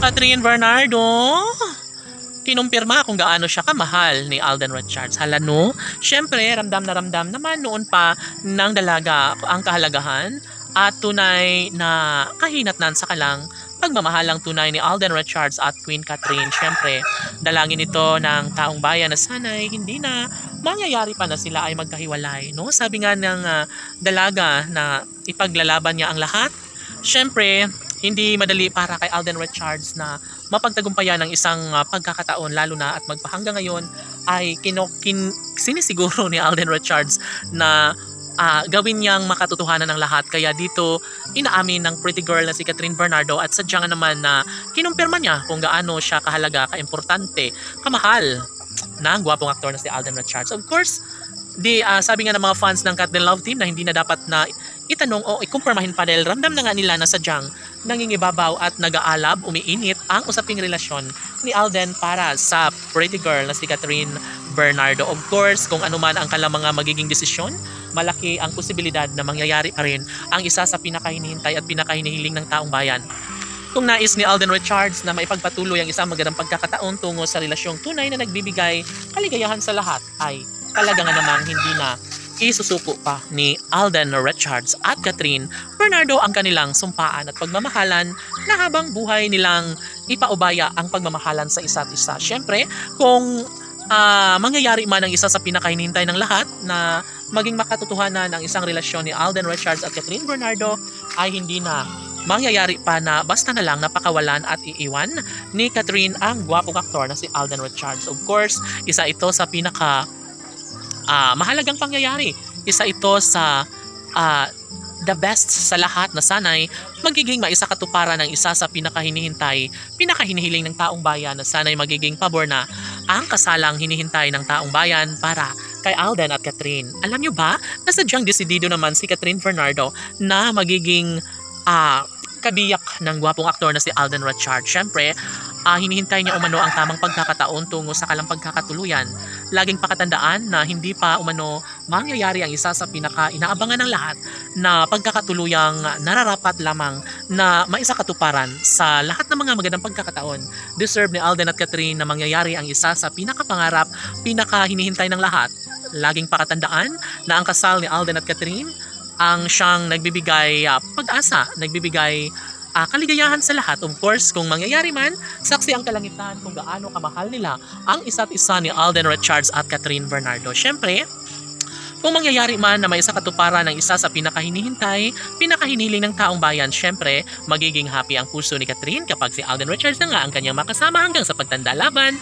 Catherine Bernardo, kinumpirma kung gaano siya kamahal ni Alden Richards. Hala no? Siyempre, ramdam na ramdam naman noon pa ng dalaga ang kahalagahan at tunay na kahinatnan sa kalang pagmamahalang tunay ni Alden Richards at Queen Catherine. Siyempre, dalangin ito ng taong bayan na sana'y hindi na mangyayari pa na sila ay magkahiwalay. No? Sabi nga ng dalaga na ipaglalaban niya ang lahat. Siyempre, hindi madali para kay Alden Richards na mapagtagumpayan ng isang pagkakataon, lalo na at magpahanggang ngayon ay sinisiguro ni Alden Richards na gawin niyang makatotohanan ng lahat. Kaya dito inaamin ng pretty girl na si Catherine Bernardo at sadya nga naman na kinumpirma niya kung gaano siya kahalaga, kaimportante, kamahal na gwapong aktor na si Alden Richards. Of course, sabi nga ng mga fans ng Cat Del Love Team na hindi na dapat na itanong o ikumpirmahin pa dahil ramdam na nga nila na sadyang nangingibabaw at nag-aalab, umiinit ang usaping relasyon ni Alden para sa pretty girl na si Catherine Bernardo. Of course, kung ano man ang kanilang mga magiging desisyon, malaki ang posibilidad na mangyayari pa rin ang isa sa pinakahinihintay at pinakahinihiling ng taong bayan. Kung nais ni Alden Richards na maipagpatuloy ang isang magandang pagkakataon tungo sa relasyong tunay na nagbibigay kaligayahan sa lahat, ay talaga nga namang hindi na isusuko pa ni Alden Richards at Catherine Bernardo ang kanilang sumpaan at pagmamahalan na habang buhay nilang ipaubaya ang pagmamahalan sa isa't isa. Siyempre, kung mangyayari man ang isa sa pinakahinihintay ng lahat na maging makatotohanan ang isang relasyon ni Alden Richards at Catherine Bernardo, ay hindi na mangyayari pa na basta na lang napakawalan at iiwan ni Catherine ang gwapong aktor na si Alden Richards. Of course, isa ito sa pinaka mahalagang pangyayari. Isa ito sa the best sa lahat na sana'y magiging maisa katuparan ng isa sa pinakahinihiling ng taong bayan na sana'y magiging pabor na ang kasalang hinihintay ng taong bayan para kay Alden at Catherine. Alam nyo ba na sadyang desidido naman si Catherine Bernardo na magiging kabiyak ng gwapong aktor na si Alden Richards. Siyempre, hinihintay niya umano ang tamang pagkakataon tungo sa kalang pagkakatuluyan. Laging pakatandaan na hindi pa umano mangyayari ang isa sa pinaka-inaabangan ng lahat na pagkakatuluyang nararapat lamang na maisakatuparan sa lahat ng mga magandang pagkakataon. Deserve ni Alden at Catherine na mangyayari ang isa sa pinakapangarap, pinaka-hinihintay ng lahat. Laging pakatandaan na ang kasal ni Alden at Catherine ang siyang nagbibigay pag-asa, nagbibigay kaligayahan sa lahat. Of course, kung mangyayari man, saksi ang kalangitan kung gaano kamahal nila ang isa't isa ni Alden Richards at Catherine Bernardo. Siyempre, kung mangyayari man na may isa katuparan ng isa sa pinakahinihintay, pinakahiniling ng taong bayan, siyempre, magiging happy ang puso ni Catherine kapag si Alden Richards na nga ang kanyang makasama hanggang sa pagtanda laban.